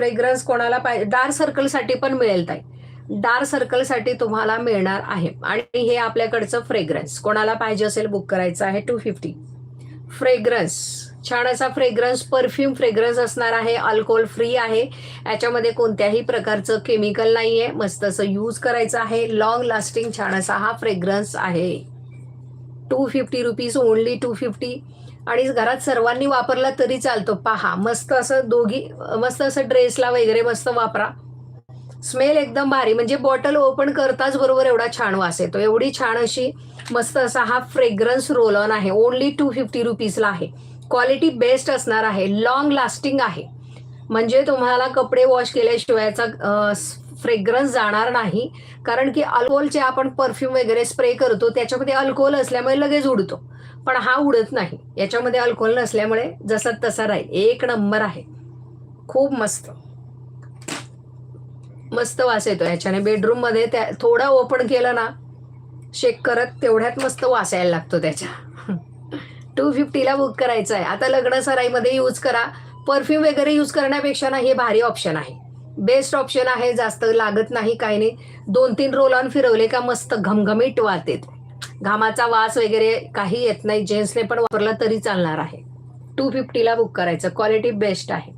Fragrance कोणाला पाहिजे, dark सर्कलसाठी पण मिळेल ताई. डार्क सर्कलसाठी तुम्हाला मिळणार आहे आणि हे आपल्याकडचं फ्रेग्रन्स कोणाला पाहिजे असेल बुक करायचं आहे 250. फ्रेग्रन्स छान असा फ्रेग्रन्स, परफ्यूम फ्रेग्रन्स असणार आहे, अल्कोहोल फ्री आहे, याच्यामध्ये कोणत्याही प्रकारचं केमिकल नाहीये, मस्त असं यूज करायचं आहे, लॉंग लास्टिंग छान असा हा फ्रेग्रन्स आहे. 250 रुपीज ओनली 250. आणि घरात सर्वांनी वापरला तरी चालतो. पहा मस्त असं दोघी मस्त असं ड्रेसला वगैरे मस्त वापरा. स्मेल एकदम भारी, म्हणजे बॉटल ओपन करताच बरोबर एवढा छान वास येतो. एवढी छान अशी मस्त असा हा फ्रेग्रन्स रोल ऑन आहे. ओनली 250 रुपीजला आहे. क्वालिटी बेस्ट असणार आहे, लॉंग लास्टिंग आहे, म्हणजे तुम्हाला कपडे वॉश केल्याशिवायचा फ्रेग्रन्स जाणार नाही. कारण की अल्कोहोलचे आपण परफ्यूम वगैरे स्प्रे करतो त्याच्यामध्ये अल्कोहोल असल्यामुळे लगेच उडतो, पण हा उडत नाही. याच्यामध्ये अल्कोहोल नसल्यामुळे जसा तसा राहील. एक नंबर आहे, खूप मस्त मस्त वास येतो याच्याने. बेडरूम मध्ये थोडा ओपन केलं ना, शेक करत तेवढ्यात मस्त वास यायला लागतो त्याच्या. 250ला बुक करायचं आहे. आता लग्न सराईमध्ये यूज करा. परफ्यूम वगैरे यूज करण्यापेक्षा ना हे भारी ऑप्शन आहे, बेस्ट ऑप्शन आहे. जास्त लागत नाही, काही नाही. 2-3 रोल ऑन फिरवले का मस्त घमघमीट वास येतो. घामाचा वास वगैरे काही येत नाही. जेंट्सने पण वापरला तरी चालणार आहे. 250ला बुक करायचं, क्वालिटी बेस्ट आहे.